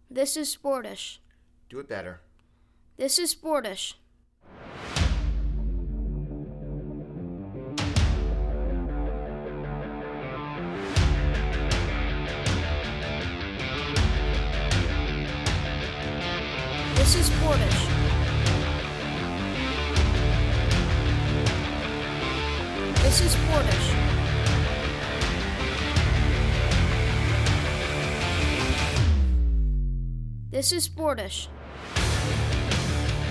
This is Sportish. Do it better. This is Sportish. This is Sportish. This is Sportish. This is Sportish.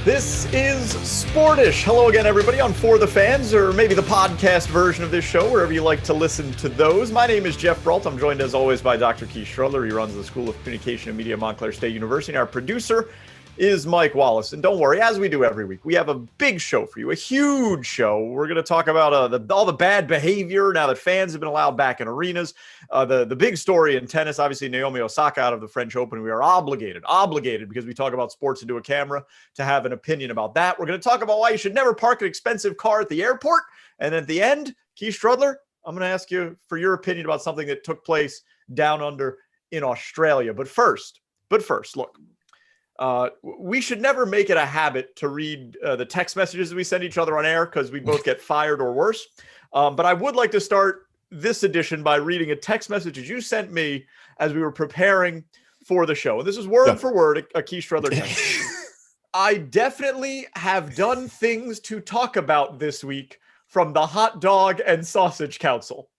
This is Sportish. Hello again, everybody, on For the Fans, or maybe the podcast version of this show, wherever you like to listen to those. My name is Geoff Brault. I'm joined, as always, by Dr. Keith Strudler. He runs the School of Communication and Media at Montclair State University. And our producer is Mike Wallace. And don't worry, as we do every week, we have a big show for you, a huge show. We're going to talk about all the bad behavior now that fans have been allowed back in arenas. The big story in tennis, obviously, Naomi Osaka out of the French Open. We are obligated because we talk about sports into a camera, to have an opinion about that. We're going to talk about why you should never park an expensive car at the airport. And at the end, Keith Strudler, I'm going to ask you for your opinion about something that took place down under in Australia. But first, look. We should never make it a habit to read the text messages we send each other on air, because we both get fired or worse. But I would like to start this edition by reading a text message that you sent me as we were preparing for the show. And this is word for word a Keith Strudler text. I definitely have done things to talk about this week from the Hot Dog and Sausage Council.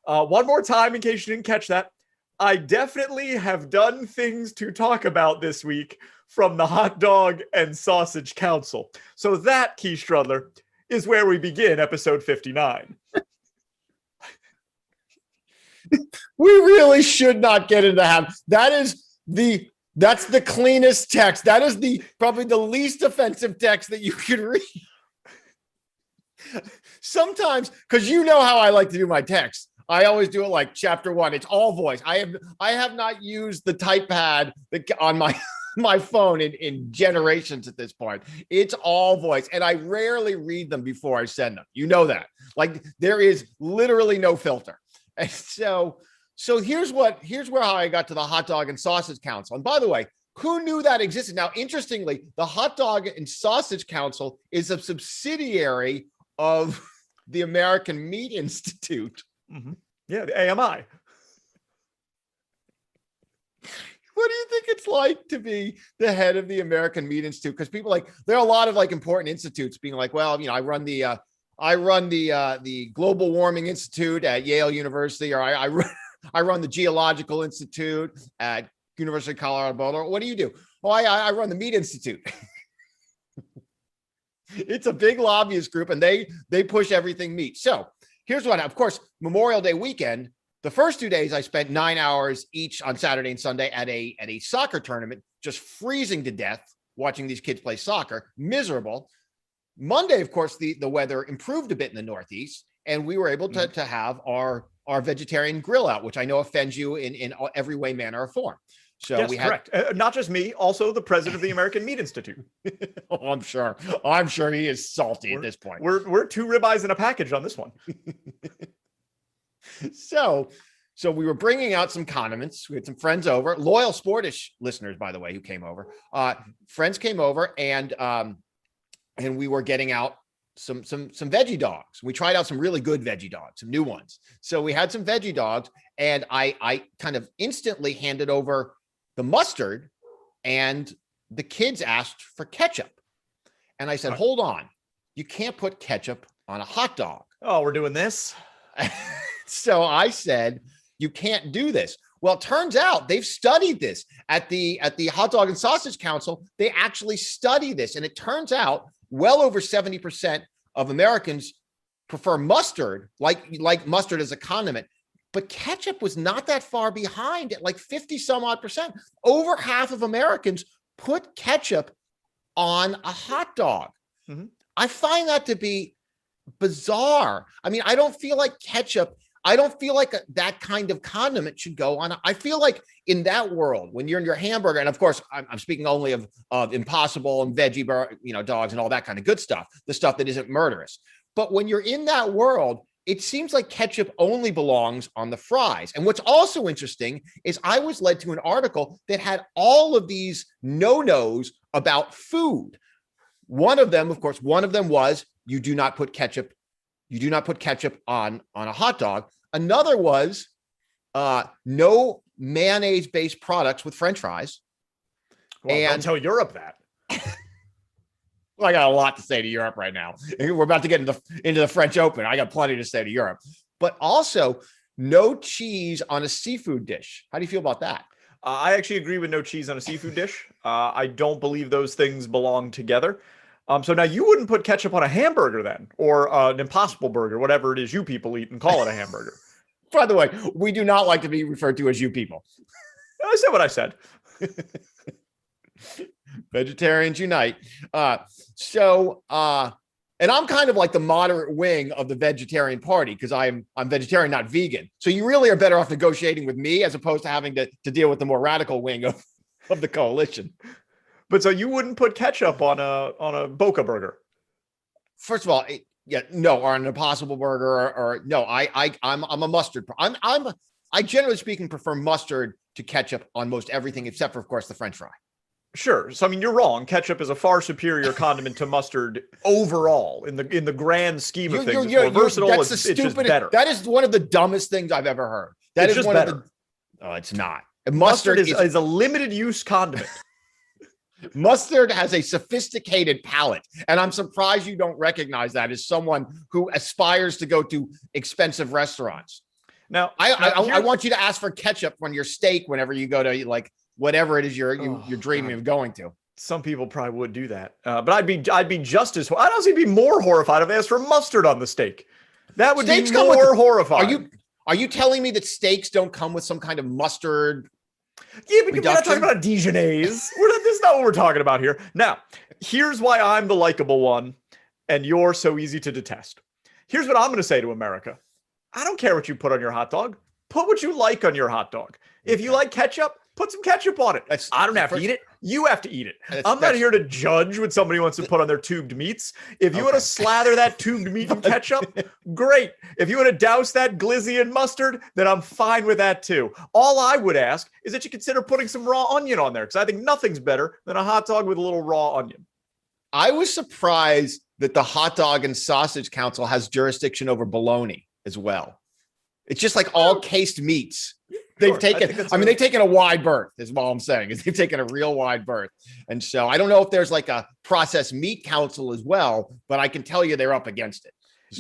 One more time, in case you didn't catch that. I definitely have done things to talk about this week from the Hot Dog and Sausage Council. So that, Keith Strudler, is where we begin episode 59. We really should not get into that. That's the cleanest text. That is probably the least offensive text that you can read. Sometimes, because you know how I like to do my text, I always do it like chapter one. It's all voice. I have not used the type pad on my phone in generations at this point. It's all voice. And I rarely read them before I send them. You know that. Like, there is literally no filter. And so here's where how I got to the Hot Dog and Sausage Council. And by the way, who knew that existed? Now, interestingly, the Hot Dog and Sausage Council is a subsidiary of the American Meat Institute. Mm-hmm. Yeah, the AMI. What do you think it's like to be the head of the American Meat Institute? Because people there are a lot of important institutes being like, well, I run the Global Warming Institute at Yale University, or I run the Geological Institute at University of Colorado Boulder. What do you do? Oh, I run the Meat Institute. It's a big lobbyist group, and they push everything meat. So here's what, of course, Memorial Day weekend, the first 2 days I spent 9 hours each on Saturday and Sunday at a soccer tournament, just freezing to death, watching these kids play soccer, miserable. Monday, of course, the weather improved a bit in the Northeast, and we were able to have our vegetarian grill out, which I know offends you in every way, manner, or form. So yes, we had correct. Not just me, also the president of the American Meat Institute. Oh, I'm sure he is salty at this point. We're 2 ribeyes in a package on this one. So we were bringing out some condiments. We had some friends over, loyal Sportish listeners, by the way, who came over. Friends came over, and we were getting out some veggie dogs. We tried out some really good veggie dogs, some new ones. So we had some veggie dogs, and I kind of instantly handed over the mustard, and the kids asked for ketchup. And I said, hold on, you can't put ketchup on a hot dog. Oh, we're doing this. So I said, you can't do this. Well, it turns out they've studied this at the Hot Dog and Sausage Council. They actually study this. And it turns out well over 70% of Americans prefer mustard, like mustard as a condiment. But ketchup was not that far behind at 50 some odd percent. Over half of Americans put ketchup on a hot dog. Mm-hmm. I find that to be bizarre. I mean, I don't feel like that kind of condiment should go on. I feel like in that world, when you're in your hamburger, and of course, I'm speaking only of Impossible and veggie, dogs and all that kind of good stuff, the stuff that isn't murderous. But when you're in that world, it seems like ketchup only belongs on the fries. And what's also interesting is I was led to an article that had all of these no-nos about food. One of them, of course, was you do not put ketchup on a hot dog. Another was no mayonnaise-based products with French fries. Well, and don't tell Europe that. Well, I got a lot to say to Europe right now. We're about to get into the French Open. I got plenty to say to Europe. But also, no cheese on a seafood dish. How do you feel about that? I actually agree with no cheese on a seafood dish. I don't believe those things belong together. So now you wouldn't put ketchup on a hamburger then, or an Impossible Burger, whatever it is you people eat and call it a hamburger. By the way, we do not like to be referred to as you people. I said what I said. Vegetarians unite. And I'm kind of like the moderate wing of the vegetarian party because I'm vegetarian, not vegan. So you really are better off negotiating with me as opposed to having to deal with the more radical wing of the coalition. But so you wouldn't put ketchup on a Boca burger? First of all, or an Impossible Burger, or no. I'm a mustard. I generally speaking prefer mustard to ketchup on most everything except for, of course, the French fry. Sure. So I mean, you're wrong. Ketchup is a far superior condiment to mustard overall in the grand scheme of things. It's more versatile. It's just better. That is one of the dumbest things I've ever heard. It's just better. Oh, it's not. Mustard is a limited use condiment. Mustard has a sophisticated palate, and I'm surprised you don't recognize that as someone who aspires to go to expensive restaurants. Now, I want you to ask for ketchup on your steak whenever you go to like whatever it is you're dreaming of going to. Some people probably would do that, but I'd be just as I'd also be more horrified if they asked for mustard on the steak. That would be more horrifying. Are you telling me that steaks don't come with some kind of mustard? Yeah, but we're not talking about Dijonnaise. This is not what we're talking about here. Now, here's why I'm the likable one and you're so easy to detest. Here's what I'm going to say to America. I don't care what you put on your hot dog. Put what you like on your hot dog. If you like ketchup, put some ketchup on it. I don't have to eat it. You have to eat it. I'm not here to judge what somebody wants to put on their tubed meats. If you want to slather that tubed meat in ketchup, great. If you want to douse that glizzy in mustard, then I'm fine with that too. All I would ask is that you consider putting some raw onion on there because I think nothing's better than a hot dog with a little raw onion. I was surprised that the Hot Dog and Sausage Council has jurisdiction over bologna as well. It's just like all cased meats. They've taken a wide berth is all I'm saying is they've taken a real wide berth. And so I don't know if there's like a processed meat council as well, but I can tell you they're up against it.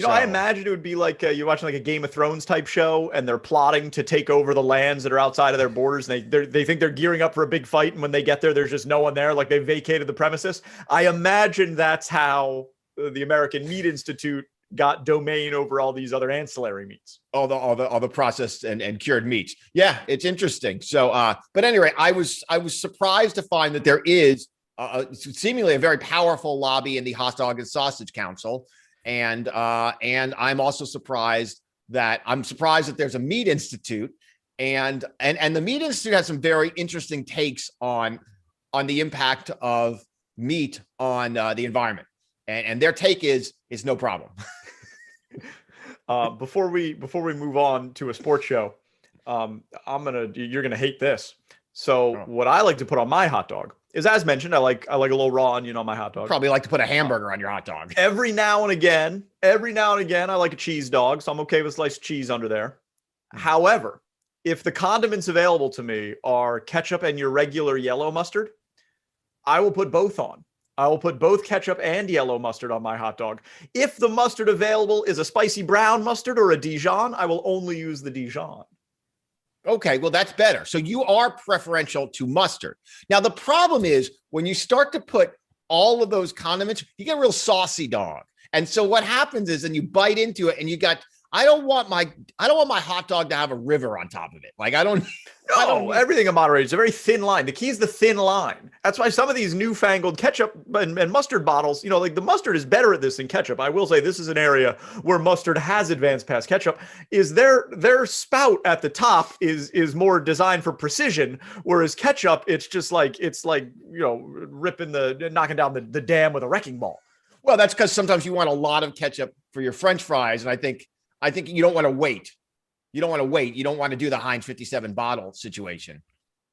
I imagine it would be like you're watching like a Game of Thrones type show and they're plotting to take over the lands that are outside of their borders. And they think they're gearing up for a big fight. And when they get there, there's just no one there. Like they've vacated the premises. I imagine that's how the American Meat Institute got domain over all these other ancillary meats, all the processed and cured meats. Yeah, it's interesting. So, but anyway, I was surprised to find that there is seemingly a very powerful lobby in the Hot Dog and Sausage Council, and I'm also surprised that there's a meat institute, and the meat institute has some very interesting takes on the impact of meat on the environment, and their take is no problem. Before we move on to a sports show, you're gonna hate this. So what I like to put on my hot dog is, as mentioned, I like a little raw onion on my hot dog. Probably like to put a hamburger on your hot dog. Every now and again, I like a cheese dog, so I'm okay with sliced cheese under there. However, if the condiments available to me are ketchup and your regular yellow mustard, I will put both on. I will put both ketchup and yellow mustard on my hot dog. If the mustard available is a spicy brown mustard or a Dijon, I will only use the Dijon. Okay, well, that's better. So you are preferential to mustard. Now, the problem is when you start to put all of those condiments, you get a real saucy dog. And so what happens is, and you bite into it and you got, I don't want my hot dog to have a river on top of it. Like everything in moderation. It's a very thin line. The key is the thin line. That's why some of these newfangled ketchup and mustard bottles, like the mustard is better at this than ketchup. I will say this is an area where mustard has advanced past ketchup. Is their spout at the top is more designed for precision, whereas ketchup, it's knocking down the dam with a wrecking ball. Well, that's because sometimes you want a lot of ketchup for your French fries, and I think I think you don't want to wait. You don't want to wait. You don't want to do the Heinz 57 bottle situation,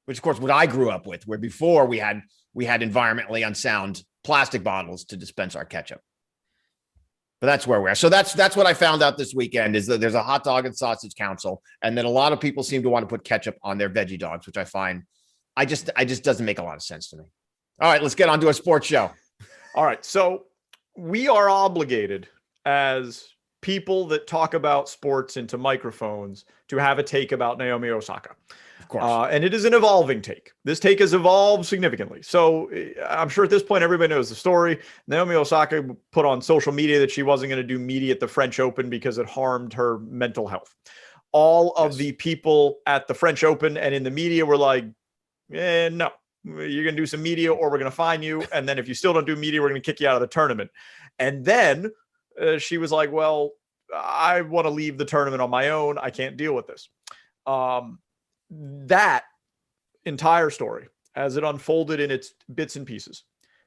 which of course what I grew up with, where before we had environmentally unsound plastic bottles to dispense our ketchup. But that's where we are. So that's what I found out this weekend, is that there's a hot dog and sausage council, and that a lot of people seem to want to put ketchup on their veggie dogs, which I find I just doesn't make a lot of sense to me. All right, let's get on to a sports show. All right, so we are obligated as people that talk about sports into microphones to have a take about Naomi Osaka. Of course. And it is an evolving take. This take has evolved significantly. So I'm sure at this point, everybody knows the story. Naomi Osaka put on social media that she wasn't going to do media at the French Open because it harmed her mental health. All of the people at the French Open and in the media were like, no, you're going to do some media or we're going to fine you. And then if you still don't do media, we're going to kick you out of the tournament. And then she was like, well, I want to leave the tournament on my own. I can't deal with this. That entire story, as it unfolded in its bits and pieces,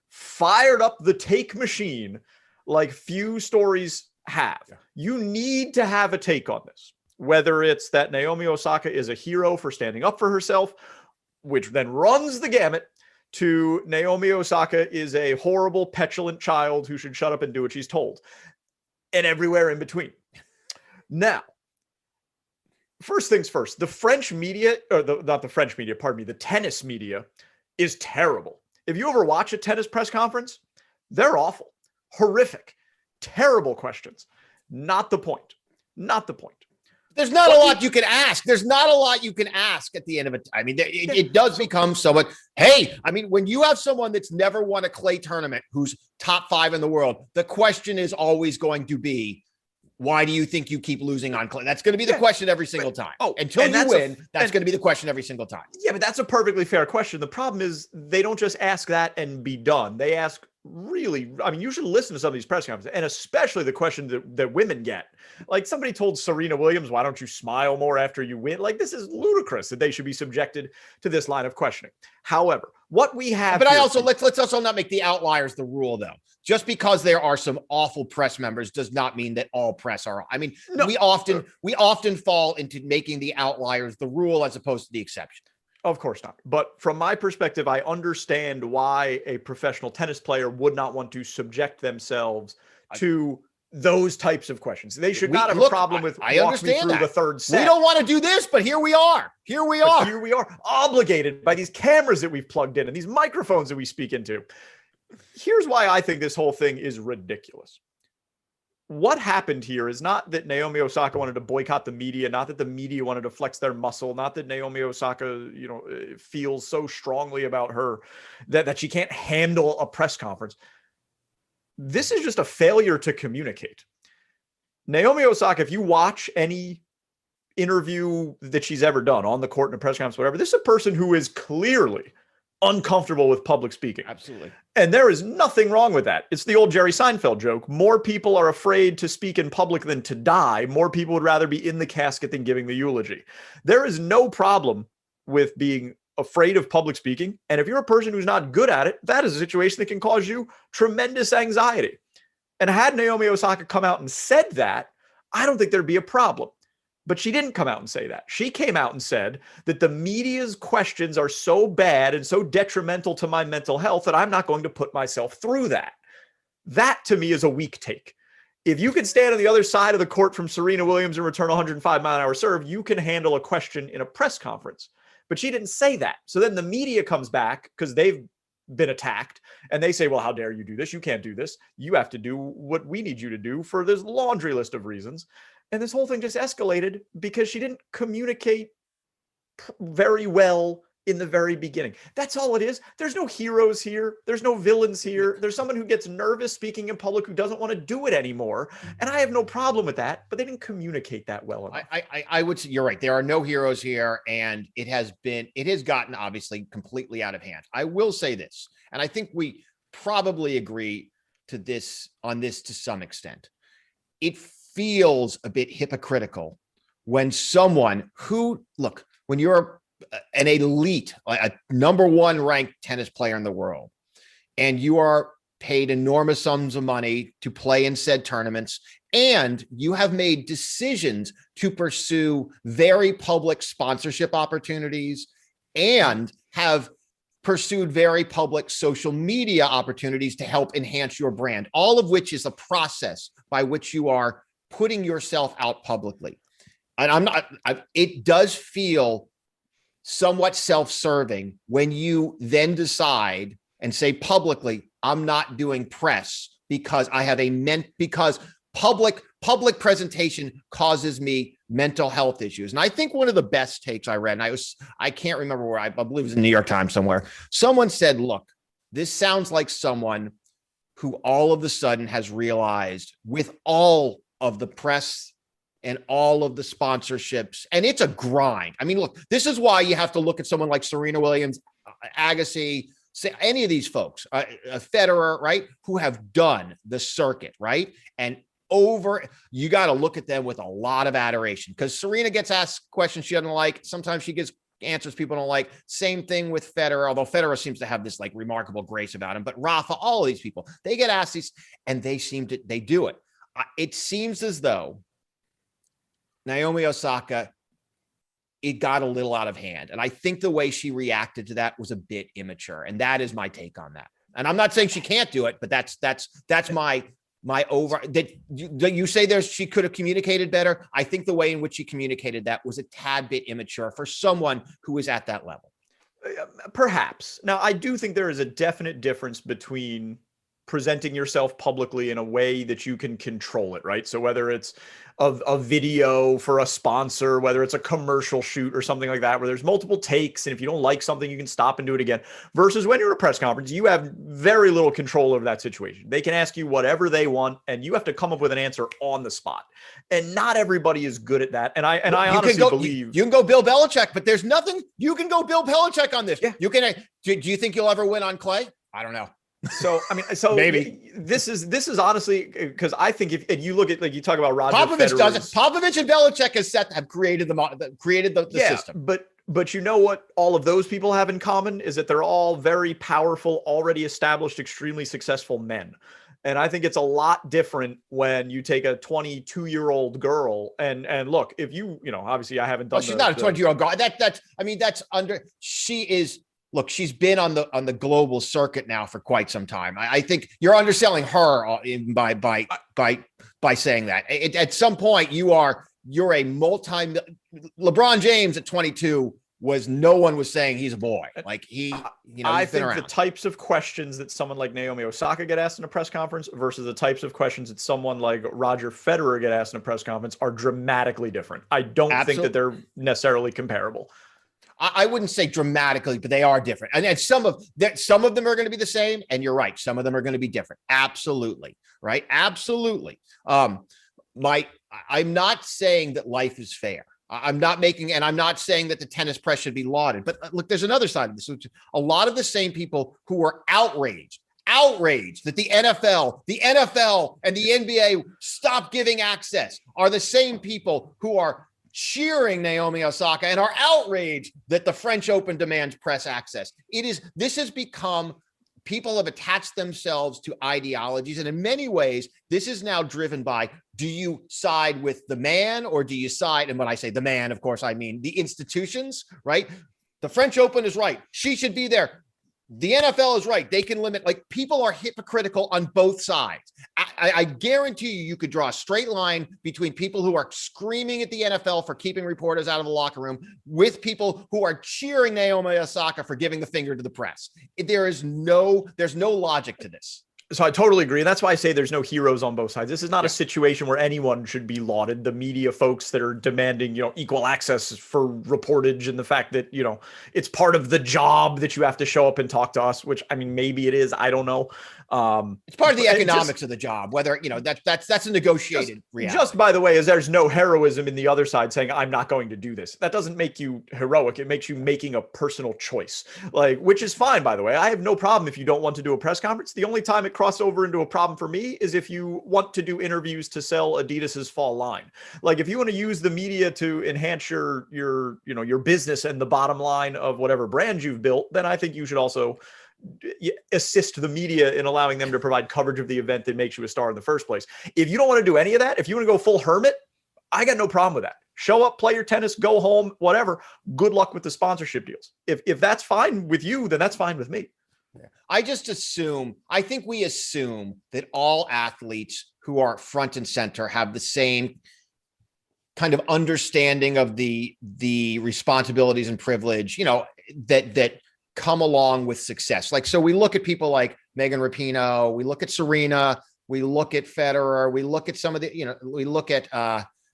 fired up the take machine like few stories have. Yeah. You need to have a take on this, whether it's that Naomi Osaka is a hero for standing up for herself, which then runs the gamut, to Naomi Osaka is a horrible, petulant child who should shut up and do what she's told, and everywhere in between. Now, first things first, the French media, or not the French media, pardon me, the tennis media is terrible. If you ever watch a tennis press conference, they're awful, horrific, terrible questions. Not the point. Not the point. There's not a lot you can ask. There's not a lot you can ask at the end of it. I mean, it does become somewhat, hey, I mean, when you have someone that's never won a clay tournament, who's top 5 in the world, the question is always going to be, why do you think you keep losing on clay? That's going to be the question every single time. Until you win, that's going to be the question every single time. Yeah, but that's a perfectly fair question. The problem is they don't just ask that and be done. They ask really, I mean, you should listen to some of these press conferences, and especially the question that women get. Like, somebody told Serena Williams, why don't you smile more after you win? Like, this is ludicrous that they should be subjected to this line of questioning. However, what we have, but let's also not make the outliers the rule, though. Just because there are some awful press members does not mean that all press are. I mean, no, we often fall into making the outliers the rule as opposed to the exception. Of course not. But from my perspective, I understand why a professional tennis player would not want to subject themselves to those types of questions. They should not have a problem with walking me through the third set. We don't want to do this, but here we are. Here we are obligated by these cameras that we've plugged in and these microphones that we speak into. Here's why I think this whole thing is ridiculous. What happened here is not that Naomi Osaka wanted to boycott the media, not that the media wanted to flex their muscle, not that Naomi Osaka, feels so strongly about her that she can't handle a press conference. This is just a failure to communicate. Naomi Osaka, if you watch any interview that she's ever done on the court in a press conference, whatever, this is a person who is clearly uncomfortable with public speaking. Absolutely. And there is nothing wrong with that. It's the old Jerry Seinfeld joke. More people are afraid to speak in public than to die. More people would rather be in the casket than giving the eulogy. There is no problem with being afraid of public speaking. And if you're a person who's not good at it, that is a situation that can cause you tremendous anxiety. And had Naomi Osaka come out and said that, I don't think there'd be a problem. But she didn't come out and say that. She came out and said that the media's questions are so bad and so detrimental to my mental health that I'm not going to put myself through that. That, to me, is a weak take. If you can stand on the other side of the court from Serena Williams and return a 105-mile-an-hour serve, you can handle a question in a press conference. But she didn't say that. So then the media comes back because they've been attacked and they say, well, how dare you do this? You can't do this. You have to do what we need you to do for this laundry list of reasons. And this whole thing just escalated because she didn't communicate very well in the very beginning. That's all it is. There's no heroes here. There's no villains here. There's someone who gets nervous speaking in public who doesn't want to do it anymore. And I have no problem with that, but they didn't communicate that well enough. I would say you're right. There are no heroes here. And it has gotten obviously completely out of hand. I will say this, and I think we probably agree to this to some extent. It feels a bit hypocritical when someone when you're an elite, a number 1 ranked tennis player in the world, and you are paid enormous sums of money to play in said tournaments, and you have made decisions to pursue very public sponsorship opportunities and have pursued very public social media opportunities to help enhance your brand, all of which is a process by which you are putting yourself out publicly. And it does feel somewhat self-serving when you then decide and say publicly, I'm not doing press because because public presentation causes me mental health issues. And I think one of the best takes I read, and I can't remember where, I believe it was in the New York Times somewhere. Someone said, look, this sounds like someone who all of a sudden has realized with all of the press and all of the sponsorships, and it's a grind. I mean, look, this is why you have to look at someone like Serena Williams, Agassi, any of these folks, Federer, right, who have done the circuit, right? And you got to look at them with a lot of adoration, because Serena gets asked questions she doesn't like. Sometimes she gets answers people don't like. Same thing with Federer, although Federer seems to have this like remarkable grace about him. But Rafa, all of these people, they get asked these and they do it. It seems as though Naomi Osaka, it got a little out of hand. And I think the way she reacted to that was a bit immature. And that is my take on that. And I'm not saying she can't do it, but that's my over that you say she could have communicated better. I think the way in which she communicated that was a tad bit immature for someone who is at that level. Perhaps. Now, I do think there is a definite difference between presenting yourself publicly in a way that you can control it, right? So whether it's a video for a sponsor, whether it's a commercial shoot or something like that, where there's multiple takes, and if you don't like something, you can stop and do it again, versus when you're at a press conference, you have very little control over that situation. They can ask you whatever they want, and you have to come up with an answer on the spot. And not everybody is good at that. And I honestly believe you can go Bill Belichick, but there's nothing you can go Bill Belichick on this. Yeah. You can. Do you think you'll ever win on clay? I don't know. So, I mean, maybe this is honestly, because I think if you look at, like, you talk about Roger Popovich doesn't. Popovich and Belichick have created the system. But you know what all of those people have in common is that they're all very powerful, already established, extremely successful men. And I think it's a lot different when you take a 22-year-old girl and look, if you obviously I haven't done. She's not a 22-year-old girl. She is. Look, she's been on the global circuit now for quite some time. I think you're underselling her by saying that. At some point, you're a LeBron James at 22 no one was saying he's a boy. Like I think the types of questions that someone like Naomi Osaka get asked in a press conference versus the types of questions that someone like Roger Federer get asked in a press conference are dramatically different. I don't think that they're necessarily comparable. I wouldn't say dramatically, but they are different. And some of them are going to be the same. And you're right. Some of them are going to be different. Absolutely. Right. Absolutely. I'm not saying that life is fair. I'm not saying that the tennis press should be lauded, but look, there's another side of this, which a lot of the same people who were outraged that the NFL and the NBA stop giving access are the same people who are cheering Naomi Osaka and are outraged that the French Open demands press access. This has become, people have attached themselves to ideologies. And in many ways, this is now driven by, do you side with the man or do you side? And when I say the man, of course, I mean the institutions, right? The French Open is right. She should be there. The NFL is right. They can limit, like, people are hypocritical on both sides. I guarantee you could draw a straight line between people who are screaming at the NFL for keeping reporters out of the locker room with people who are cheering Naomi Osaka for giving the finger to the press. There's no logic to this. So I totally agree. And that's why I say there's no heroes on both sides. This is not a situation where anyone should be lauded. The media folks that are demanding, equal access for reportage and the fact that, it's part of the job that you have to show up and talk to us, which, I mean, maybe it is. I don't know. It's part of the economics of the job, whether, that's a negotiated reality. Just by the way, is there's no heroism in the other side saying, I'm not going to do this. That doesn't make you heroic. It makes you making a personal choice, which is fine, by the way. I have no problem if you don't want to do a press conference. The only time it might cross over into a problem for me is if you want to do interviews to sell Adidas's fall line. Like if you want to use the media to enhance your business and the bottom line of whatever brand you've built, then I think you should also assist the media in allowing them to provide coverage of the event that makes you a star in the first place. If you don't want to do any of that, if you want to go full hermit, I got no problem with that. Show up, play your tennis, go home, whatever. Good luck with the sponsorship deals. If that's fine with you, then that's fine with me. I think we assume that all athletes who are front and center have the same kind of understanding of the responsibilities and privilege, that come along with success. Like, so we look at people like Megan Rapinoe, we look at Serena, we look at Federer, we look at some of the, we look at,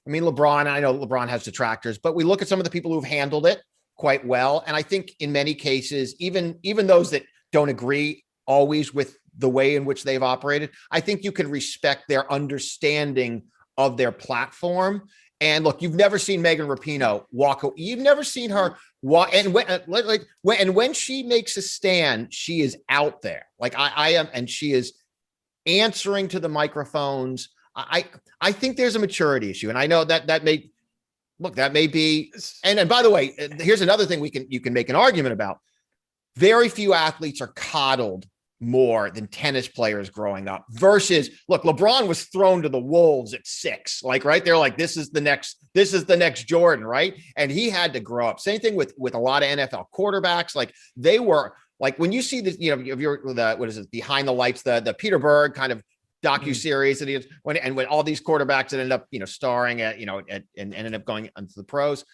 LeBron. I know LeBron has detractors, but we look at some of the people who've handled it quite well. And I think in many cases, even those that don't agree always with the way in which they've operated, I think you can respect their understanding of their platform. And look, you've never seen Megan Rapinoe walk. You've never seen her walk. And when she makes a stand, she is out there. Like I am, and she is answering to the microphones. I think there's a maturity issue, and I know that may be. And by the way, here's another thing you can make an argument about. Very few athletes are coddled more than tennis players growing up versus, look, LeBron was thrown to the wolves at 6, right? They're like, this is the next Jordan, right? And he had to grow up. Same thing with a lot of NFL quarterbacks. Like they were like, when you see this, if you're what is it, Behind the Lights, the Peter Berg kind of docuseries that he is when all these quarterbacks that ended up, starring at, and ended up going into the pros.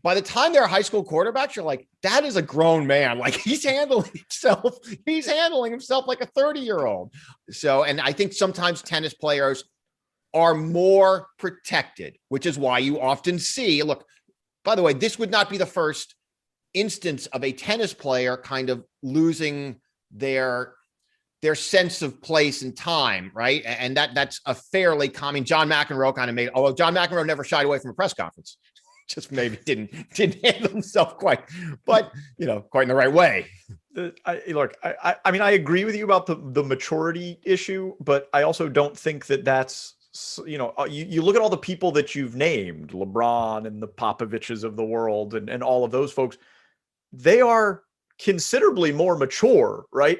By the time they're high school quarterbacks, you're like, that is a grown man. Like he's handling himself like a 30-year-old. So, and I think sometimes tennis players are more protected, which is why you often see, look, by the way, this would not be the first instance of a tennis player kind of losing their sense of place and time, right? And that's a fairly common. John McEnroe kind of John McEnroe never shied away from a press conference. Just maybe didn't handle himself quite in the right way. I agree with you about the maturity issue, but I also don't think that's, you look at all the people that you've named, LeBron and the Popoviches of the world and all of those folks, they are considerably more mature, right?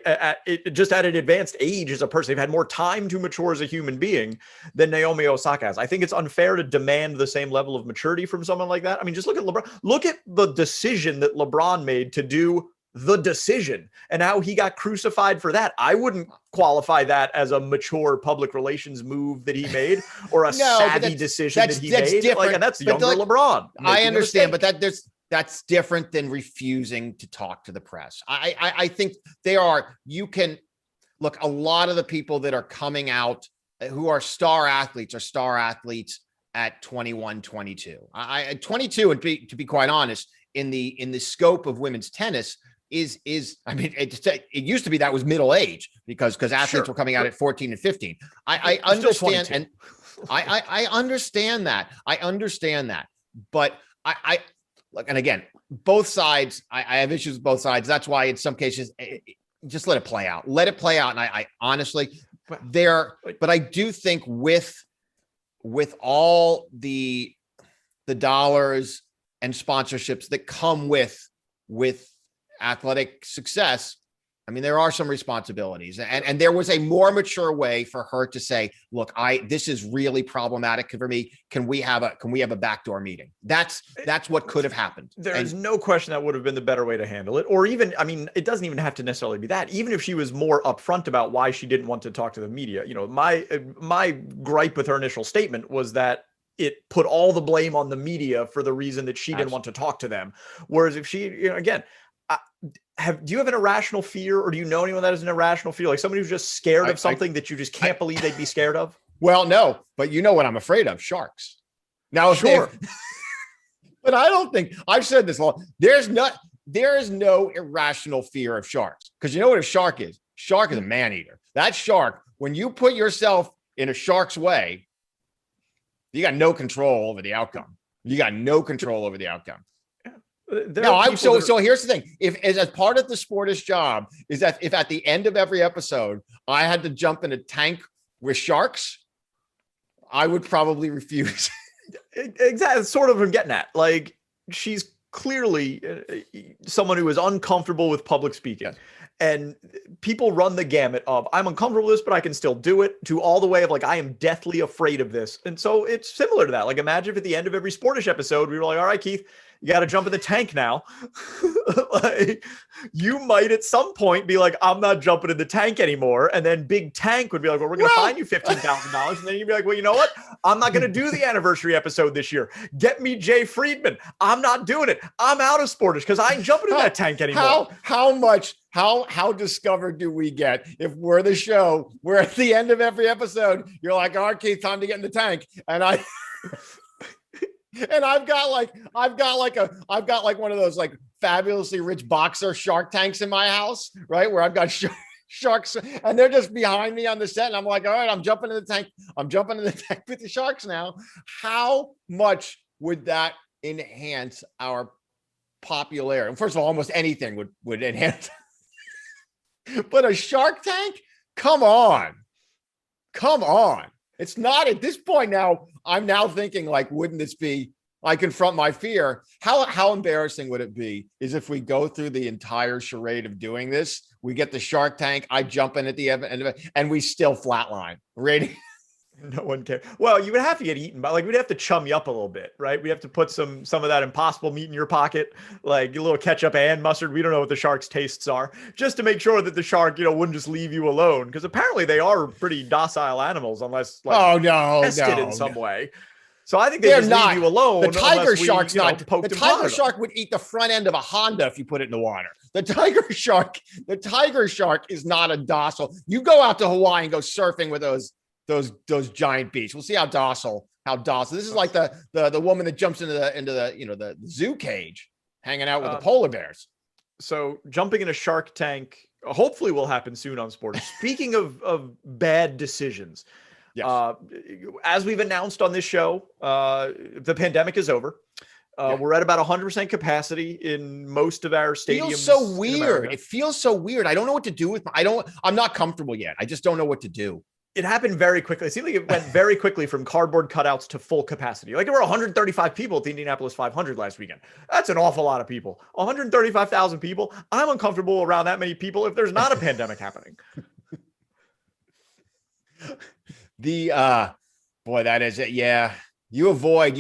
Just at an advanced age as a person. They've had more time to mature as a human being than Naomi Osaka has. I think it's unfair to demand the same level of maturity from someone like that. I mean, just look at LeBron. Look at the decision that LeBron made to do the decision and how he got crucified for that. I wouldn't qualify that as a mature public relations move that he made or a savvy decision that he made. Different. And that's younger LeBron. I understand, but that's different than refusing to talk to the press. I think you can look, a lot of the people that are coming out who are star athletes at 21, 22. At 22, and to be quite honest, in the scope of women's tennis is it used to be that was middle age because athletes were coming out at 14 and 15. I understand, and I understand that. But look, and again, both sides, I have issues with both sides. That's why in some cases, just let it play out. Let it play out. And I honestly, but I do think with all the dollars and sponsorships that come with athletic success, I mean, there are some responsibilities, and there was a more mature way for her to say, look, this is really problematic for me. Can we have a backdoor meeting? That's what could have happened. There's no question that would have been the better way to handle it. Or even, I mean, it doesn't even have to necessarily be that. Even if she was more upfront about why she didn't want to talk to the media, my gripe with her initial statement was that it put all the blame on the media for the reason that she didn't want to talk to them. Whereas if she, again, do you have an irrational fear, or do you know anyone that has an irrational fear? Like somebody who's just scared of something that you just can't believe they'd be scared of? Well, no, but you know what I'm afraid of? Sharks. Now, sure. But I don't think, I've said this long, there is no irrational fear of sharks. Because you know what a shark is? Shark is a man eater. That shark, when you put yourself in a shark's way, you got no control over the outcome. So here's the thing. If as part of the Sportish job is that if at the end of every episode I had to jump in a tank with sharks, I would probably refuse. Exactly. Sort of what I'm getting at. Like, she's clearly someone who is uncomfortable with public speaking. Yes. And people run the gamut of, I'm uncomfortable with this, but I can still do it, to all the way of like, I am deathly afraid of this. And so it's similar to that. Like, imagine if at the end of every Sportish episode, we were like, all right, Keith, you got to jump in the tank now. Like, you might at some point be like, I'm not jumping in the tank anymore. And then Big Tank would be like, well, we're going to fine you $15,000. And then you'd be like, well, you know what? I'm not going to do the anniversary episode this year. Get me Jay Friedman. I'm not doing it. I'm out of Sportish because I ain't jumping in that tank anymore. How discovered do we get if we're the show where at the end of every episode, you're like, all right, Keith, time to get in the tank. And I've got like one of those like fabulously rich boxer shark tanks in my house, right? Where I've got sharks and they're just behind me on the set. And I'm like, all right, I'm jumping in the tank. I'm jumping in the tank with the sharks now. How much would that enhance our popularity? And first of all, almost anything would enhance. But a shark tank? Come on. It's not at this point now. I'm now thinking like, wouldn't this be, I confront my fear. How embarrassing would it be is if we go through the entire charade of doing this, we get the shark tank, I jump in at the end of it, and we still flatline. Rating. No one cares. Well, you would have to get eaten, but like we'd have to chum you up a little bit, right? We have to put some of that Impossible meat in your pocket, like a little ketchup and mustard. We don't know what the shark's tastes are, just to make sure that the shark, wouldn't just leave you alone, because apparently they are pretty docile animals, unless tested in some way. So I think they're just not leave you alone. The tiger shark's not. The tiger shark would eat the front end of a Honda if you put it in the water. The tiger shark is not a docile. You go out to Hawaii and go surfing with those giant beasts. We'll see how docile. This is like the woman that jumps into the zoo cage, hanging out with the polar bears. So jumping in a shark tank hopefully will happen soon on Sportish. Speaking of bad decisions, yes. As we've announced on this show, the pandemic is over. We're at about 100% capacity in most of our stadiums. It feels so weird. It feels so weird. I don't know what to do with. I'm not comfortable yet. I just don't know what to do. It happened very quickly. It seemed like it went very quickly from cardboard cutouts to full capacity. Like there were 135 people at the Indianapolis 500 last weekend. That's an awful lot of people. 135,000 people. I'm uncomfortable around that many people if there's not a pandemic happening. Boy, that is it. Yeah. You avoid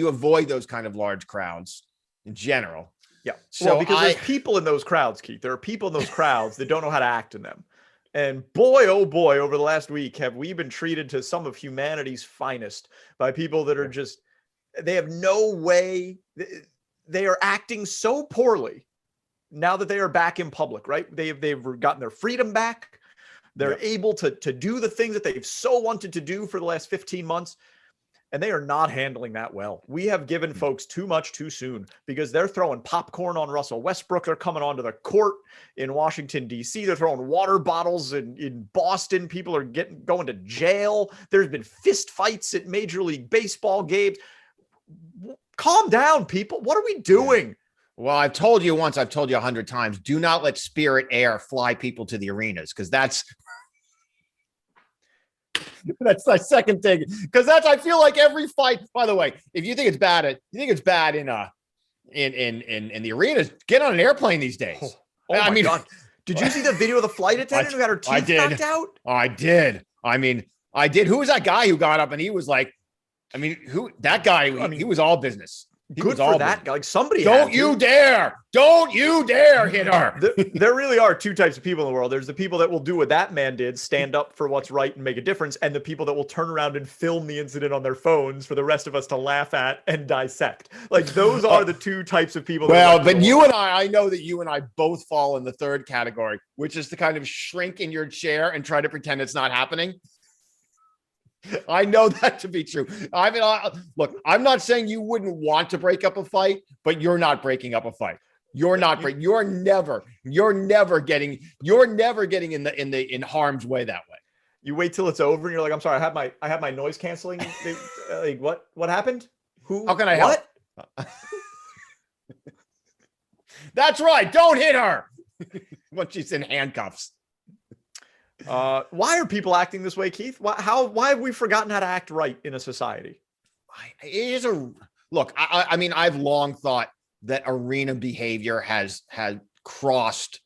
those kind of large crowds in general. Yeah. So because there's people in those crowds, Keith. There are people in those crowds that don't know how to act in them. And boy, oh boy, over the last week, have we been treated to some of humanity's finest by people that are just, they have no way, they are acting so poorly now that they are back in public, right? They've gotten their freedom back. They're able to do the things that they've so wanted to do for the last 15 months. And they are not handling that well. We have given folks too much too soon because they're throwing popcorn on Russell Westbrook. They're coming onto the court in Washington, D.C. They're throwing water bottles in Boston. People are going to jail. There's been fist fights at Major League Baseball games. Calm down, people. What are we doing? Well, I've told you once, I've told you 100 times, do not let Spirit Air fly people to the arenas, because that's my second thing, because I feel like every fight, by the way, if you think it's bad in the arenas, get on an airplane these days. I mean, God. Did you see the video of the flight attendant who got her teeth knocked out? I did. I did. Who was that guy who got up and he was like, he was all business. Good for that guy. Like somebody. Don't you dare hit her. There really are two types of people in the world. There's the people that will do what that man did, stand up for what's right and make a difference, and the people that will turn around and film the incident on their phones for the rest of us to laugh at and dissect. Like those are the two types of people. Well, but you and I know that you and I both fall in the third category, which is to kind of shrink in your chair and try to pretend it's not happening. I know that to be true. Look, I'm not saying you wouldn't want to break up a fight, but you're not breaking up a fight. You're never getting in harm's way that way. You wait till it's over and you're like, I'm sorry, I have my noise canceling. Like what happened? How can I help? That's right. Don't hit her when she's in handcuffs. Why are people acting this way, Keith? Why have we forgotten how to act right in a society? Look, I mean, I've long thought that arena behavior has crossed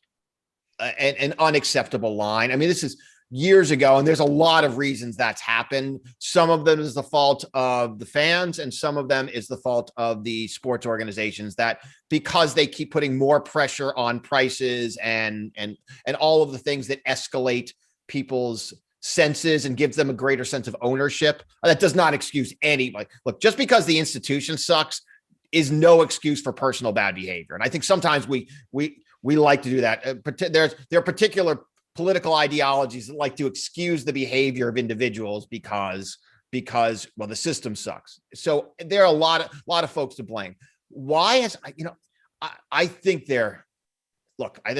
an unacceptable line. I mean, this is years ago, and there's a lot of reasons that's happened. Some of them is the fault of the fans, and some of them is the fault of the sports organizations, that because they keep putting more pressure on prices and all of the things that escalate people's senses and gives them a greater sense of ownership. That does not excuse anybody. Look, just because the institution sucks is no excuse for personal bad behavior. And I think sometimes we like to do that. There are particular political ideologies that like to excuse the behavior of individuals because well, the system sucks. So there are a lot of folks to blame. Why is, I think there's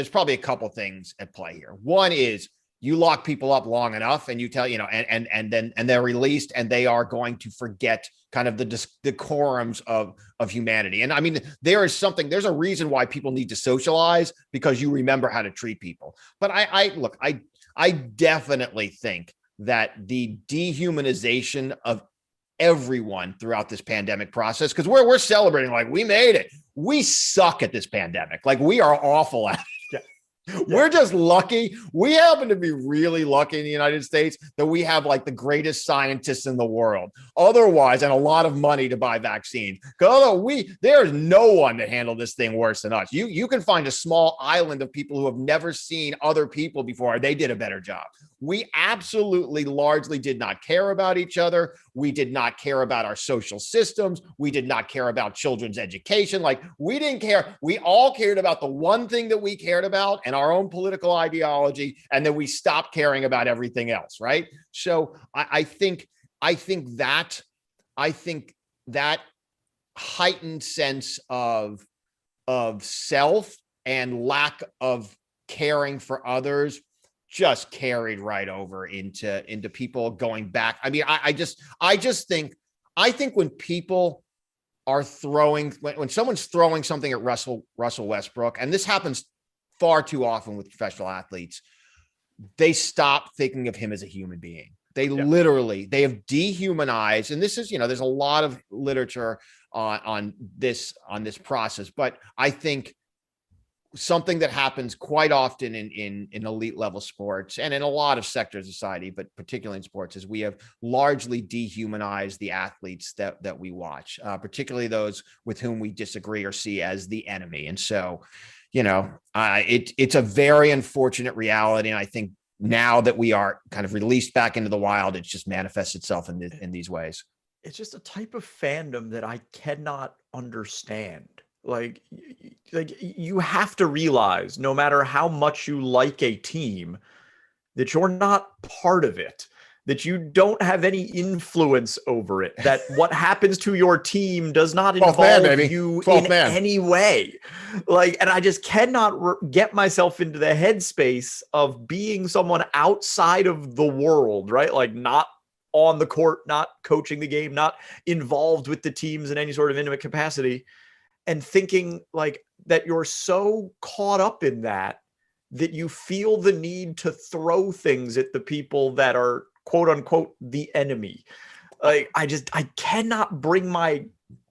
probably a couple things at play here. One is you lock people up long enough and you tell, and then they're released and they are going to forget kind of the decorums of humanity. And I mean, there's a reason why people need to socialize, because you remember how to treat people. But I definitely think that the dehumanization of everyone throughout this pandemic process, because we're celebrating like we made it. We suck at this pandemic. Like, we are awful at it. Yeah. We're just lucky. We happen to be really lucky in the United States that we have like the greatest scientists in the world. Otherwise, and a lot of money to buy vaccines. There's no one that handled this thing worse than us. You can find a small island of people who have never seen other people before. They did a better job. We absolutely largely did not care about each other. We did not care about our social systems. We did not care about children's education. Like, we didn't care. We all cared about the one thing that we cared about, and our own political ideology. And then we stopped caring about everything else. Right. So I think that heightened sense of self and lack of caring for others just carried right over into people going back. I mean, I just think when people are when someone's throwing something at Russell Westbrook, and this happens far too often with professional athletes, they stop thinking of him as a human being. They have dehumanized, and this is, there's a lot of literature on this process, but I think something that happens quite often in elite level sports and in a lot of sectors of society, but particularly in sports, is we have largely dehumanized the athletes that we watch, particularly those with whom we disagree or see as the enemy. And so, it's a very unfortunate reality. And I think now that we are kind of released back into the wild, it just manifests itself in these ways. It's just a type of fandom that I cannot understand. Like you have to realize, no matter how much you like a team, that you're not part of it, that you don't have any influence over it, that what happens to your team does not involve you in any way. Like, and I just cannot get myself into the headspace of being someone outside of the world, right? Like, not on the court, not coaching the game, not involved with the teams in any sort of intimate capacity, and thinking like that you're so caught up in that you feel the need to throw things at the people that are quote unquote the enemy. Like, I cannot bring my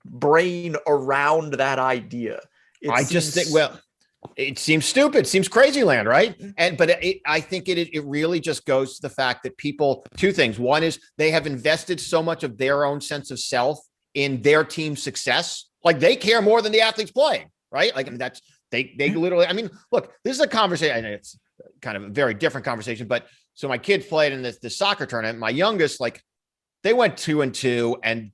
brain around that idea. It seems stupid. It seems crazy land, right? But I think it really just goes to the fact that people, two things. One is they have invested so much of their own sense of self in their team's success. Like, they care more than the athletes playing, right? Like, I mean, that's, they literally, I mean, look, this is a conversation. I know it's kind of a very different conversation, but so my kids played in the soccer tournament. My youngest, like, they went 2-2 and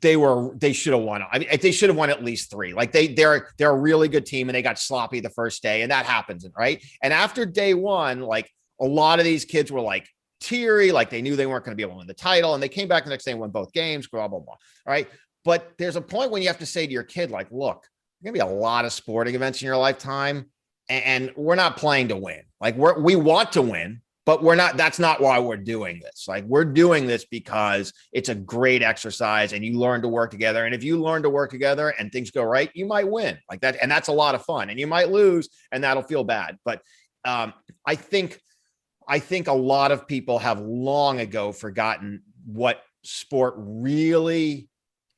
they should have won. I mean, they should have won at least 3. Like, they're a really good team, and they got sloppy the first day, and that happens, right? And after day 1, like, a lot of these kids were like teary, like they knew they weren't going to be able to win the title, and they came back the next day and won both games, blah, blah, blah. All right. But there's a point when you have to say to your kid, like, look, there's going to be a lot of sporting events in your lifetime, and we're not playing to win. Like, we want to win, but that's not why we're doing this. Like, we're doing this because it's a great exercise and you learn to work together. And if you learn to work together and things go right, you might win like that. And that's a lot of fun, and you might lose and that'll feel bad. But I think I think a lot of people have long ago forgotten what sport really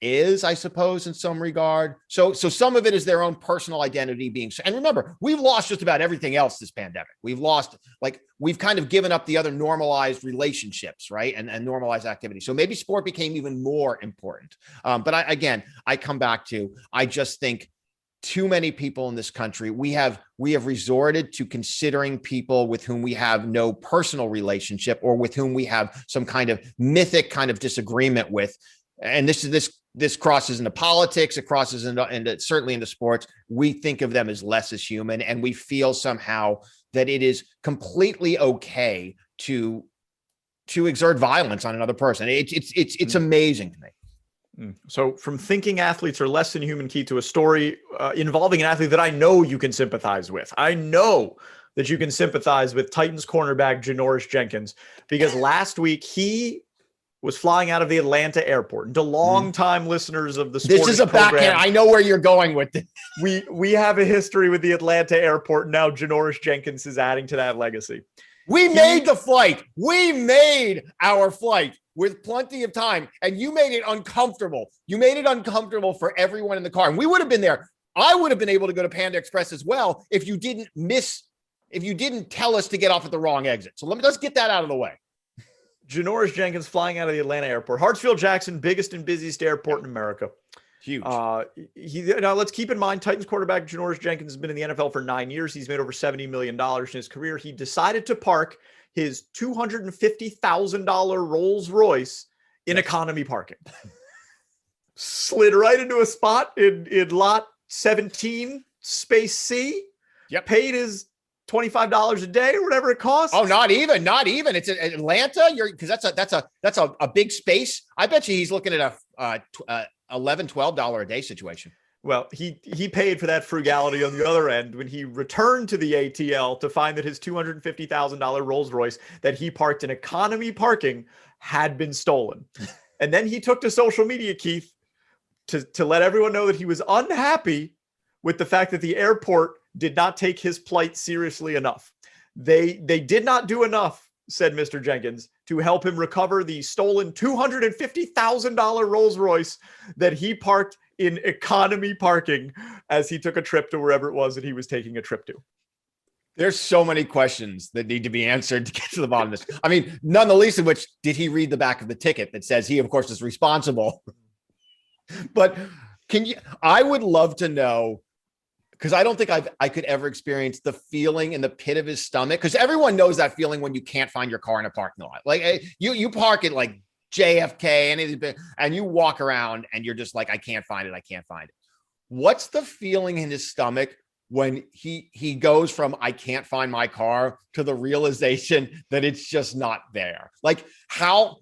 is, I suppose, in some regard. So some of it is their own personal identity being, and remember, we've lost just about everything else this pandemic. We've kind of given up the other normalized relationships, right? And normalized activity. So maybe sport became even more important. But I come back to, I just think too many people in this country, we have resorted to considering people with whom we have no personal relationship or with whom we have some kind of mythic kind of disagreement with. And this crosses into politics. It crosses into certainly into sports. We think of them as less as human, and we feel somehow that it is completely okay to exert violence on another person. It's amazing to me. So from thinking athletes are less than human, Key, to a story involving an athlete that I know you can sympathize with. I know that you can sympathize with Titans cornerback Janoris Jenkins, because last week he was flying out of the Atlanta airport. And to longtime listeners of the Sportish This is a program, backhand. I know where you're going with this. We have a history with the Atlanta airport. Now Janoris Jenkins is adding to that legacy. We made the flight. We made our flight with plenty of time, and you made it uncomfortable. You made it uncomfortable for everyone in the car. And we would have been there. I would have been able to go to Panda Express as well if you didn't tell us to get off at the wrong exit. So let's get that out of the way. Janoris Jenkins flying out of the Atlanta airport. Hartsfield-Jackson, biggest and busiest airport in America. Huge. Now let's keep in mind, Titans quarterback Janoris Jenkins has been in the NFL for 9 years. He's made over $70 million in his career. He decided to park his $250,000 Rolls Royce in economy parking. Slid right into a spot in lot 17, space C. Yep. Paid his $25 a day or whatever it costs. Oh, not even. It's in Atlanta. Because that's a big space. I bet you he's looking at a $11, $12 a day situation. Well, he paid for that frugality on the other end when he returned to the ATL to find that his $250,000 Rolls Royce that he parked in economy parking had been stolen. And then he took to social media, Keith, to let everyone know that he was unhappy with the fact that the airport did not take his plight seriously enough. They did not do enough, said Mr. Jenkins, to help him recover the stolen $250,000 Rolls Royce that he parked in economy parking as he took a trip to wherever it was that he was taking a trip to. There's so many questions that need to be answered to get to the bottom of this. I mean, none the least of which, did he read the back of the ticket that says he, of course, is responsible? But I would love to know, because I don't think I could ever experience the feeling in the pit of his stomach, because everyone knows that feeling when you can't find your car in a parking lot. Like you park it like JFK and you walk around and you're just like, I can't find it. What's the feeling in his stomach when he goes from I can't find my car to the realization that it's just not there? Like how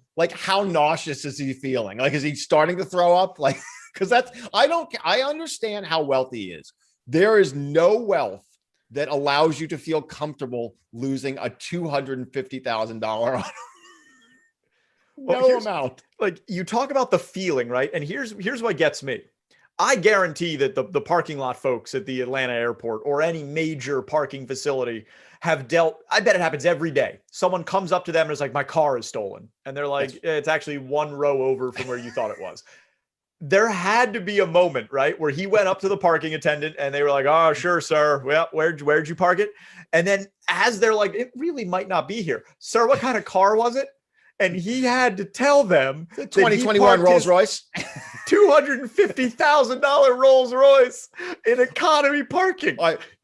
nauseous is he feeling? Like, is he starting to throw up? Like, because I understand how wealthy he is. There is no wealth that allows you to feel comfortable losing a $250,000 amount. Like, you talk about the feeling, right? And here's what gets me. I guarantee that the parking lot folks at the Atlanta airport or any major parking facility have dealt, I bet it happens every day. Someone comes up to them and is like, my car is stolen. And they're like, it's actually one row over from where you thought it was. There had to be a moment, right, where he went up to the parking attendant and they were like, oh, sure, sir. Well, where'd you park it? And then as they're like, it really might not be here. Sir, what kind of car was it? And he had to tell them the 2021 Rolls Royce, $250,000 Rolls Royce in economy parking.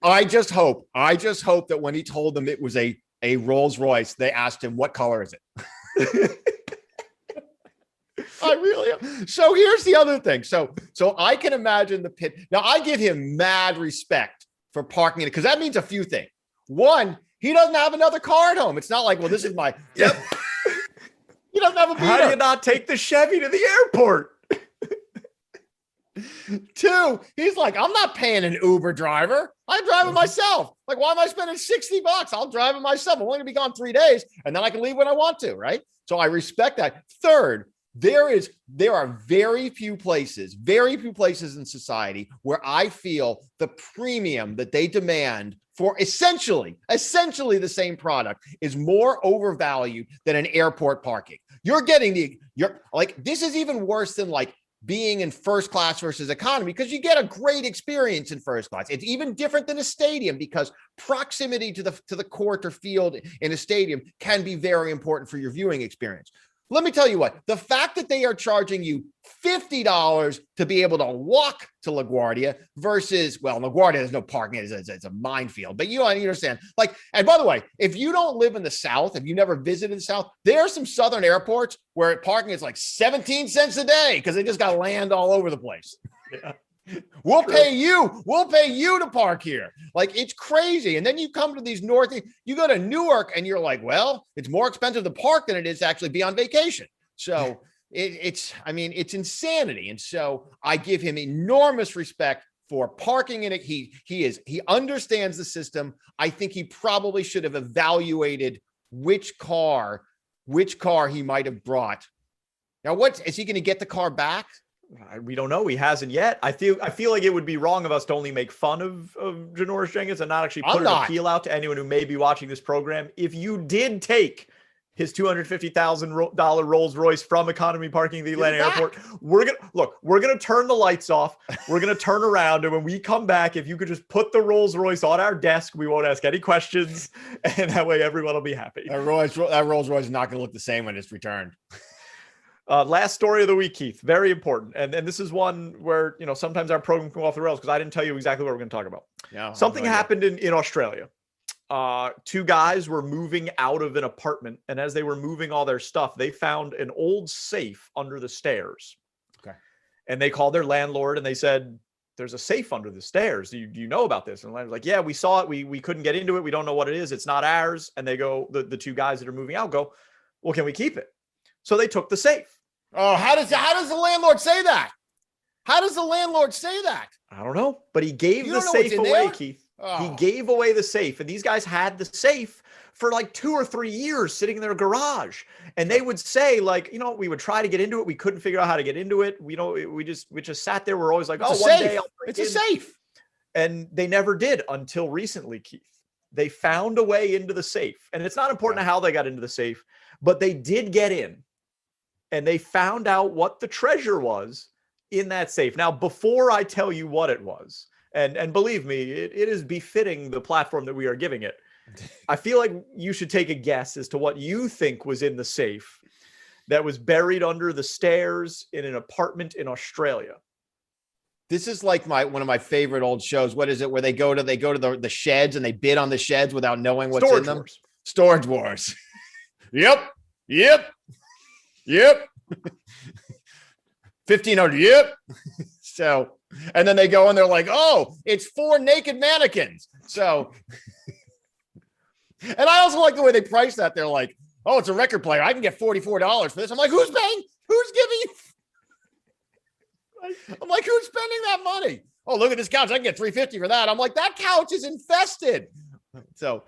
I just hope that when he told them it was a Rolls Royce, they asked him, what color is it? I really am. So here's the other thing. So I can imagine the pit. Now I give him mad respect for parking it, because that means a few things. One, he doesn't have another car at home. It's not like, well, this is my. Yep. He doesn't have a beater. How do you not take the Chevy to the airport? Two, he's like, I'm not paying an Uber driver. I drive it myself. Like, why am I spending $60? I'll drive it myself. I'm only gonna be gone 3 days, and then I can leave when I want to, right? So I respect that. Third, there are very few places in society where I feel the premium that they demand for essentially the same product is more overvalued than an airport parking. You're like, this is even worse than like being in first class versus economy, because you get a great experience in first class. It's even different than a stadium because proximity to the court or field in a stadium can be very important for your viewing experience. Let me tell you what, the fact that they are charging you $50 to be able to walk to LaGuardia versus, well, LaGuardia, there's no parking. It's a minefield, but you understand. Like, and by the way, if you don't live in the South, if you never visited the South, there are some Southern airports where parking is like 17 cents a day because they just got land all over the place. Yeah. We'll pay you to park here. Like, it's crazy. And then you come to these you go to Newark and you're like, well, it's more expensive to park than it is to actually be on vacation. So it's insanity. And so I give him enormous respect for parking in it. He understands the system. I think he probably should have evaluated which car he might have brought. Now, is he going to get the car back? We don't know. He hasn't yet. I feel like it would be wrong of us to only make fun of Janoris Jenkins and not actually put an appeal out to anyone who may be watching this program. If you did take his $250,000 Rolls Royce from economy parking at the Atlanta airport, we're gonna turn the lights off. We're gonna turn around, and when we come back, if you could just put the Rolls Royce on our desk, we won't ask any questions, and that way everyone will be happy. That Rolls Royce is not gonna look the same when it's returned. Last story of the week, Keith, very important. And this is one where, sometimes our program can go off the rails because I didn't tell you exactly what we're going to talk about. Yeah, something happened in Australia. Two guys were moving out of an apartment, and as they were moving all their stuff, they found an old safe under the stairs. Okay. And they called their landlord and they said, there's a safe under the stairs. Do you know about this? And the landlord's like, yeah, we saw it. We couldn't get into it. We don't know what it is. It's not ours. And they go, the two guys that are moving out go, well, can we keep it? So they took the safe. Oh, how does the landlord say that? How does the landlord say that? I don't know, but he gave the safe away, Keith. Oh. He gave away the safe, and these guys had the safe for like 2 or 3 years sitting in their garage. And they would say, like, we would try to get into it. We couldn't figure out how to get into it. We just sat there. We're always like, one day it's a safe. And they never did until recently, Keith. They found a way into the safe. And it's not important how they got into the safe, but they did get in. And they found out what the treasure was in that safe. Now, before I tell you what it was, and believe me, it is befitting the platform that we are giving it, I feel like you should take a guess as to what you think was in the safe that was buried under the stairs in an apartment in Australia. This is like one of my favorite old shows. What is it? Where they go to the sheds and they bid on the sheds without knowing what's in them? Storage Wars. Yep. 1,500. Yep. So, and then they go and they're like, oh, it's 4 naked mannequins. So, and I also like the way they price that. They're like, oh, it's a record player. I can get $44 for this. I'm like, who's paying? Who's giving you? I'm like, who's spending that money? Oh, look at this couch. I can get $350 for that. I'm like, that couch is infested. So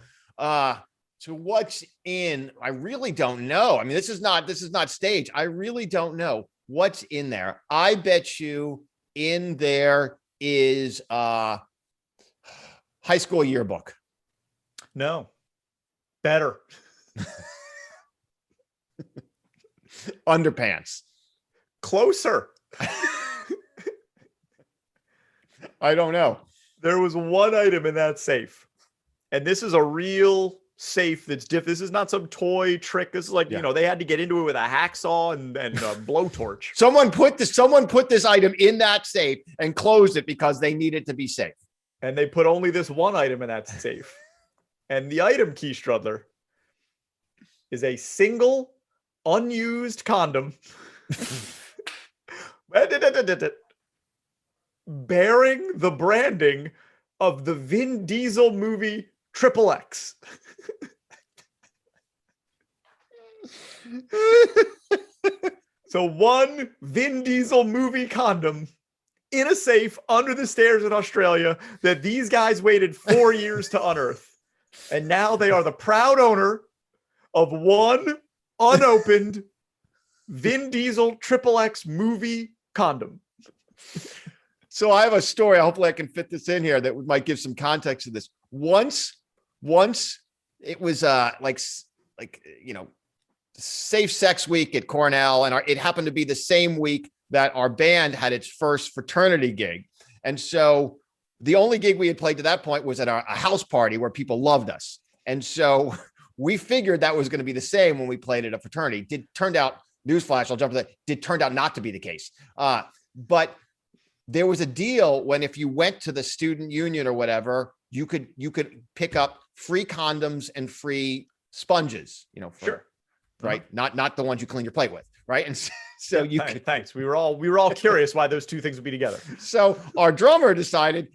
what's in? I really don't know. I mean, this is not stage. I really don't know what's in there. I bet you in there is high school yearbook. No. Better. Underpants. Closer. I don't know. There was one item in that safe, and this is a real safe that's different. This is not some toy trick. This is like, they had to get into it with a hacksaw and a blowtorch. Someone put this item in that safe and closed it because they needed to be safe. And they put only this one item in that safe. And the item, Keith Strudler, is a single unused condom bearing the branding of the Vin Diesel movie Triple X. So one Vin Diesel movie condom in a safe under the stairs in Australia that these guys waited 4 years to unearth. And now they are the proud owner of one unopened Vin Diesel Triple X movie condom. So I have a story. Hopefully I can fit this in here that might give some context to this. once it was safe sex week at Cornell, and it happened to be the same week that our band had its first fraternity gig. And so the only gig we had played to that point was at a house party where people loved us. And so we figured that was going to be the same when we played at a fraternity. Turned out, newsflash, I'll jump to that, turned out not to be the case. But there was a deal when if you went to the student union or whatever, you could pick up free condoms and free sponges, Sure. Right. Not the ones you clean your plate with. Right. And so thanks. We were all curious why those two things would be together. So our drummer decided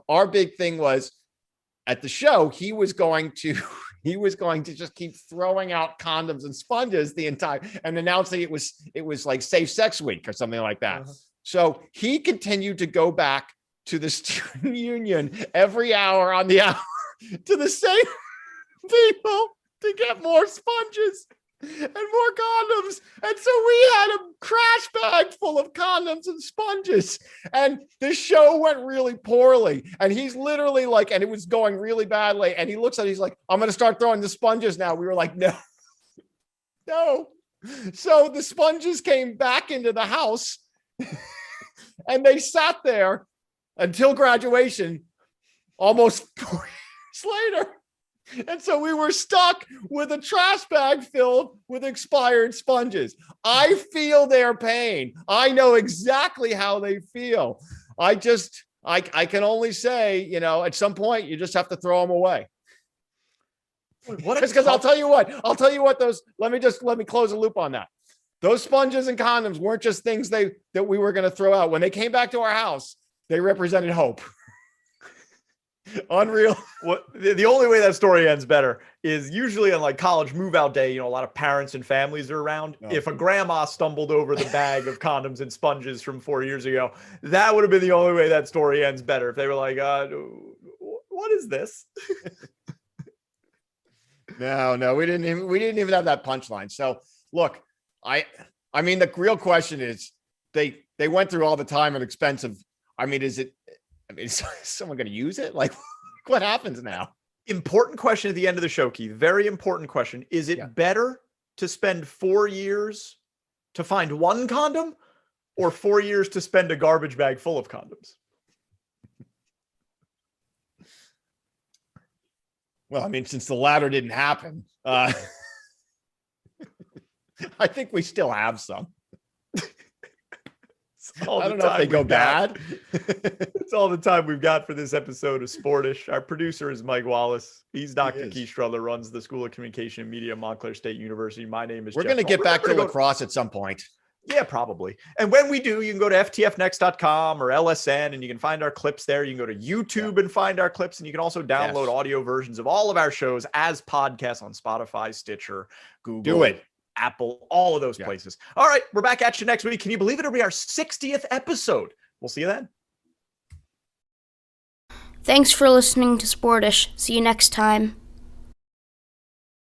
our big thing was at the show, he was going to just keep throwing out condoms and sponges and announcing it was like safe sex week or something like that. Uh-huh. So he continued to go back to the student union every hour on the hour to the same people to get more sponges and more condoms. And so we had a trash bag full of condoms and sponges, and the show went really poorly. And he's literally like, and it was going really badly. And he looks at it, he's like, I'm going to start throwing the sponges now. We were like, no. So the sponges came back into the house and they sat there until graduation almost 4 years later. And so we were stuck with a trash bag filled with expired sponges. I feel their pain. I know exactly how they feel. I can only say, at some point you just have to throw them away. Because I'll tell you what, let me close a loop on that. Those sponges and condoms weren't just things that we were going to throw out. When they came back to our house, they represented hope. Unreal. The only way that story ends better is usually on like college move out day, a lot of parents and families are around. Oh. If a grandma stumbled over the bag of condoms and sponges from 4 years ago, that would have been the only way that story ends better. If they were like, what is this? No, we didn't even have that punchline. So look, I mean, the real question is they went through all the time and expense of, is someone going to use it? Like, what happens now? Important question at the end of the show, Keith. Very important question. Is it better to spend 4 years to find one condom or 4 years to spend a garbage bag full of condoms? Well, since the latter didn't happen, I think we still have some. I don't know if they go bad. It's all the time we've got for this episode of Sportish. Our producer is Mike Wallace. He's Dr. Keith Strudler, runs the School of Communication and Media at Montclair State University. My name is We're going to get back to lacrosse at some point. Yeah, probably. And when we do, you can go to ftfnext.com or LSN and you can find our clips there. You can go to YouTube and find our clips. And you can also download audio versions of all of our shows as podcasts on Spotify, Stitcher, Google. Do it. Apple, all of those places. All right, we're back at you next week. Can you believe it'll be our 60th episode? We'll see you then. Thanks for listening to Sportish. See you next time.